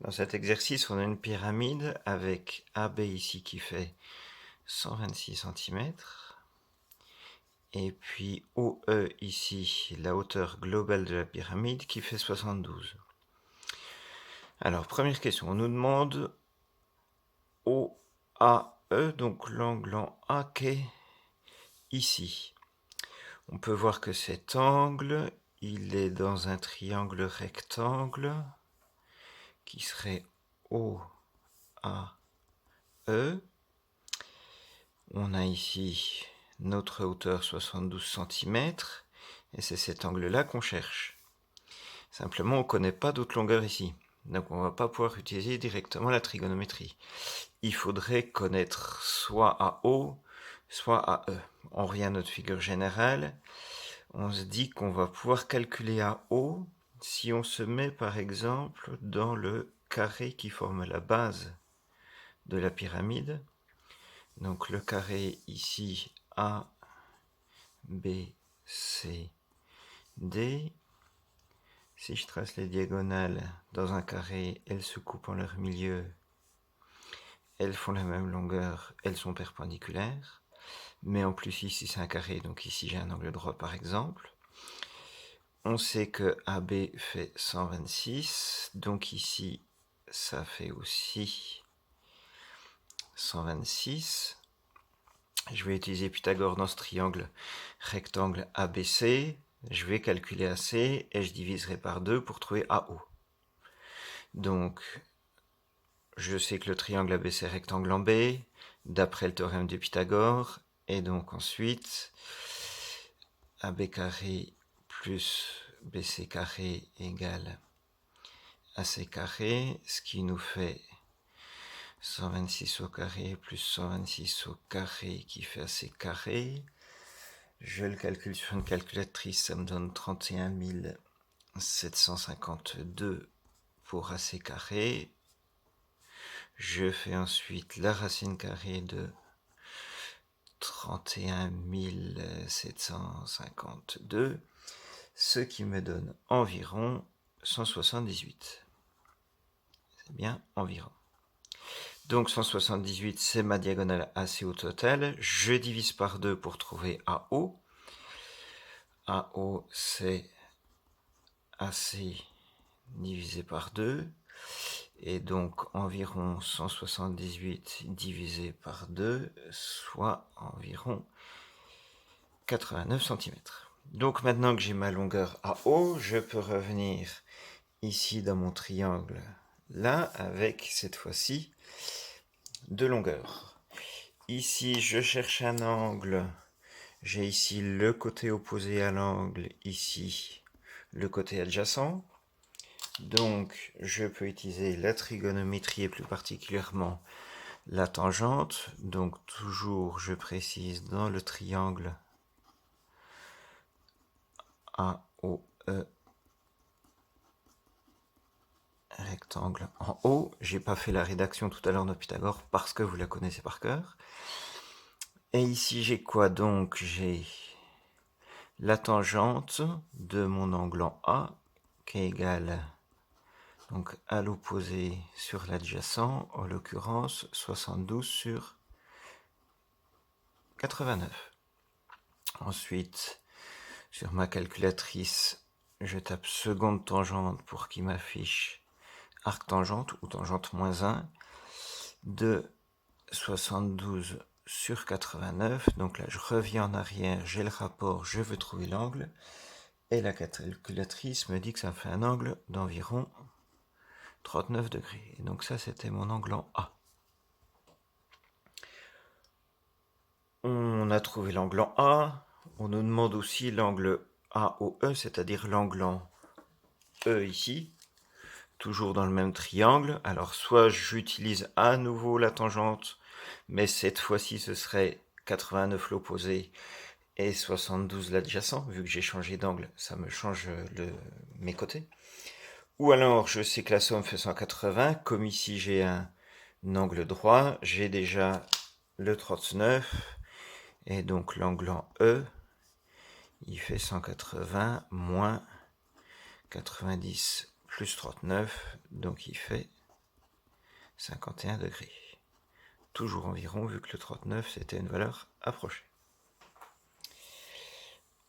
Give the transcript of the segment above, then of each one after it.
Dans cet exercice, on a une pyramide avec AB ici qui fait 126 cm. Et puis OE ici, la hauteur globale de la pyramide qui fait 72. Alors, première question, on nous demande OAE, donc l'angle en A qui est ici. On peut voir que cet angle, il est dans un triangle rectangle qui serait OAE. On a ici notre hauteur 72 cm et c'est cet angle-là qu'on cherche. Simplement, on ne connaît pas d'autre longueur ici. Donc on ne va pas pouvoir utiliser directement la trigonométrie. Il faudrait connaître soit AO, soit AE. On revient à notre figure générale. On se dit qu'on va pouvoir calculer AO si on se met par exemple dans le carré qui forme la base de la pyramide. Donc le carré ici A, B, C, D. Si je trace les diagonales dans un carré, elles se coupent en leur milieu. Elles font la même longueur, elles sont perpendiculaires. Mais en plus ici c'est un carré, donc ici j'ai un angle droit par exemple. On sait que AB fait 126, donc ici ça fait aussi 126. Je vais utiliser Pythagore dans ce triangle rectangle ABC. Je vais calculer AC et je diviserai par 2 pour trouver AO. Donc, je sais que le triangle ABC est rectangle en B, d'après le théorème de Pythagore. Et donc ensuite, AB carré plus BC carré égale AC carré, ce qui nous fait 126 au carré plus 126 au carré qui fait AC carré. Je le calcule sur une calculatrice, ça me donne 31 752 pour AC carré. Je fais ensuite la racine carrée de 31 752, ce qui me donne environ 178. C'est bien environ. Donc 178, c'est ma diagonale AC au total. Je divise par 2 pour trouver AO. AO, c'est AC divisé par 2. Et donc environ 178 divisé par 2, soit environ 89 cm. Donc maintenant que j'ai ma longueur AO, je peux revenir ici dans mon triangle là avec cette fois-ci deux longueurs. Ici je cherche un angle, j'ai ici le côté opposé à l'angle, ici le côté adjacent. Donc je peux utiliser la trigonométrie et plus particulièrement la tangente. Donc toujours je précise dans le triangle AOE rectangle en haut. J'ai pas fait la rédaction tout à l'heure de Pythagore parce que vous la connaissez par cœur. Et ici j'ai quoi donc? J'ai la tangente de mon angle en A qui est égale donc à l'opposé sur l'adjacent, en l'occurrence 72 sur 89. Ensuite, sur ma calculatrice, je tape seconde tangente pour qu'il m'affiche arc tangente ou tangente moins 1 de 72 sur 89. Donc là, je reviens en arrière, j'ai le rapport, je veux trouver l'angle. Et la calculatrice me dit que ça me fait un angle d'environ 39 degrés. Et donc ça, c'était mon angle en A. On a trouvé l'angle en A. On nous demande aussi l'angle AOE, c'est-à-dire l'angle en E ici. Toujours dans le même triangle. Alors soit j'utilise à nouveau la tangente, mais cette fois-ci ce serait 89 l'opposé et 72 l'adjacent. Vu que j'ai changé d'angle, ça me change mes côtés. Ou alors je sais que la somme fait 180. Comme ici j'ai un angle droit, j'ai déjà le 39. Et donc l'angle en E, il fait 180 moins 90 plus 39, donc il fait 51 degrés. Toujours environ, vu que le 39, c'était une valeur approchée.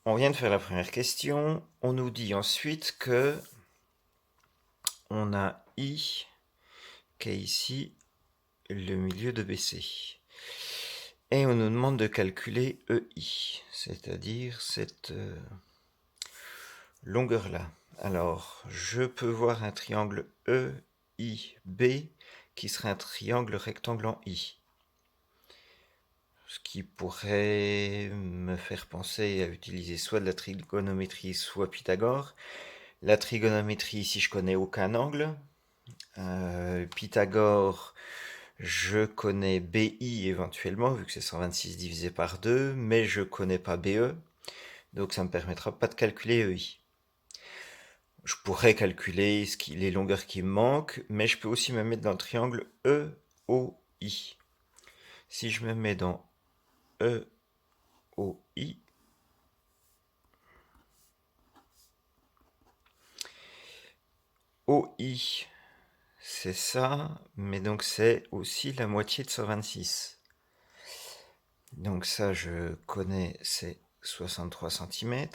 On vient de faire la première question. On nous dit ensuite que on a I qui est ici le milieu de BC. Et on nous demande de calculer EI, c'est-à-dire cette longueur-là. Alors, je peux voir un triangle EIB qui serait un triangle rectangle en I. Ce qui pourrait me faire penser à utiliser soit de la trigonométrie, soit Pythagore. La trigonométrie, si je connais aucun angle. Pythagore, je connais BI éventuellement, vu que c'est 126 divisé par 2, mais je connais pas BE, donc ça me permettra pas de calculer EI. Je pourrais calculer les longueurs qui me manquent, mais je peux aussi me mettre dans le triangle EOI. Si je me mets dans EOI, OI, c'est ça, mais donc c'est aussi la moitié de 126. Donc ça, je connais, c'est 63 cm.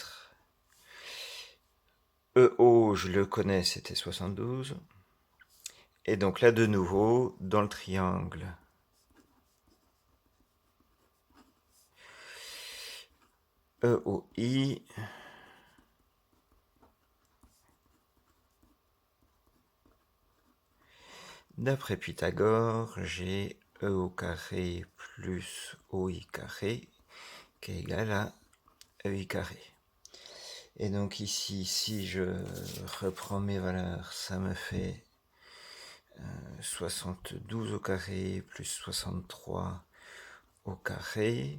EO, je le connais, c'était 72. Et donc là, de nouveau, dans le triangle EOI, d'après Pythagore, j'ai E au carré plus OI carré qui est égal à EI carré. Et donc ici, si je reprends mes valeurs, ça me fait 72 au carré plus 63 au carré.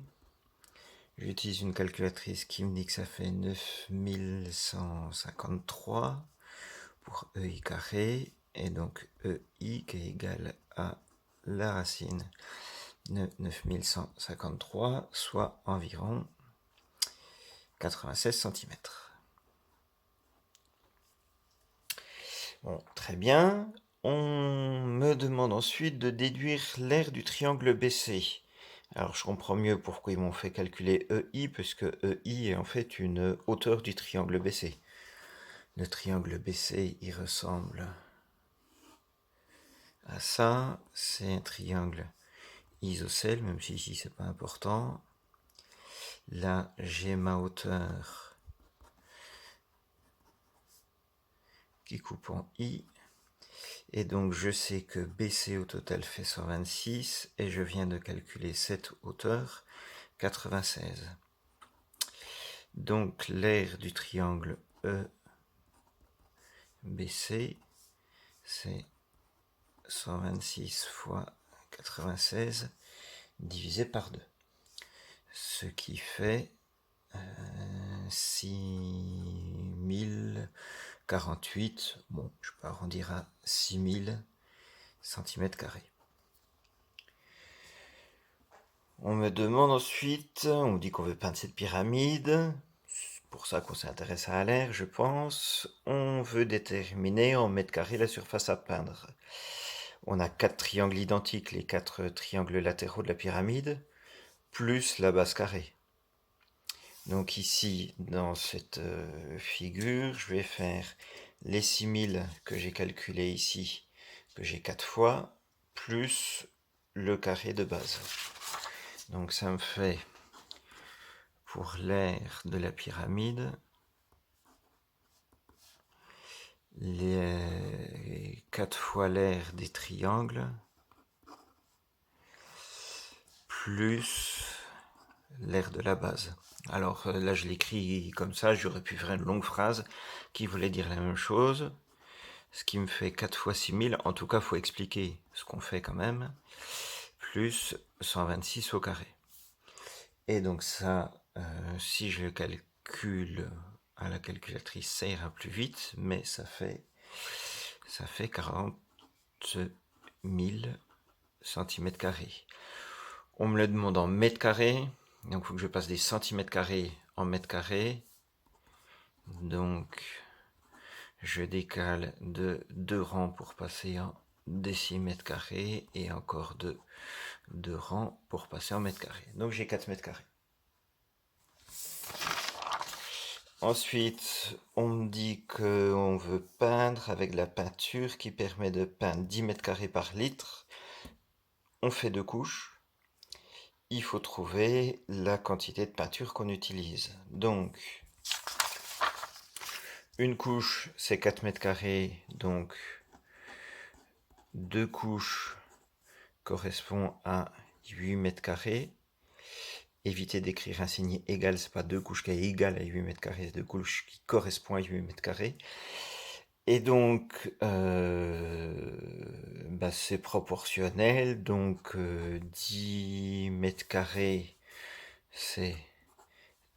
J'utilise une calculatrice qui me dit que ça fait 9153 pour EI carré. Et donc EI qui est égal à la racine de 9153, soit environ 96 cm. Bon, très bien. On me demande ensuite de déduire l'aire du triangle BC. Alors je comprends mieux pourquoi ils m'ont fait calculer EI, puisque EI est en fait une hauteur du triangle BC. Le triangle BC, il ressemble à ça. C'est un triangle isocèle, même si ici c'est pas important. Là, j'ai ma hauteur qui coupe en I. Et donc je sais que BC au total fait 126 et je viens de calculer cette hauteur 96. Donc l'aire du triangle EBC c'est 126 fois 96 divisé par 2. Ce qui fait 6048. Bon, je peux arrondir à 6000 cm². On me demande ensuite, on me dit qu'on veut peindre cette pyramide. C'est pour ça qu'on s'intéresse à l'air, je pense. On veut déterminer en mètres carrés la surface à peindre. On a 4 triangles identiques, les 4 triangles latéraux de la pyramide, plus la base carrée. Donc ici, dans cette figure, je vais faire les 6000 que j'ai calculés ici, que j'ai 4 fois, plus le carré de base. Donc ça me fait, pour l'aire de la pyramide, les 4 fois l'aire des triangles, plus l'aire de la base. Alors là, je l'écris comme ça, j'aurais pu faire une longue phrase qui voulait dire la même chose. Ce qui me fait 4 fois 6000, en tout cas, il faut expliquer ce qu'on fait quand même, plus 126 au carré. Et donc ça, si je calcule à la calculatrice, ça ira plus vite, mais ça fait 40 000 cm². On me le demande en mètres carrés, donc il faut que je passe des centimètres carrés en mètres carrés. Donc je décale de 2 rangs pour passer en décimètres carrés et encore deux rangs pour passer en mètres carrés. Donc j'ai 4 mètres carrés. Ensuite, on me dit qu'on veut peindre avec de la peinture qui permet de peindre 10 mètres carrés par litre. On fait 2 couches. Il faut trouver la quantité de peinture qu'on utilise. Donc, une couche, c'est 4 mètres carrés. Donc, 2 couches correspond à 8 mètres carrés. Évitez d'écrire un signe égal, c'est pas 2 couches qui est égal à 8 mètres carrés, c'est 2 couches qui correspondent à 8 mètres carrés. Et donc, c'est proportionnel, donc 10 mètres carrés, c'est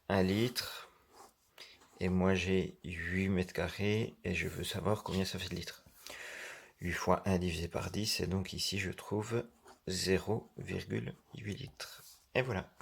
1 litre. Et moi j'ai 8 mètres carrés, et je veux savoir combien ça fait de litres. 8 fois 1 divisé par 10, et donc ici je trouve 0,8 litres. Et voilà.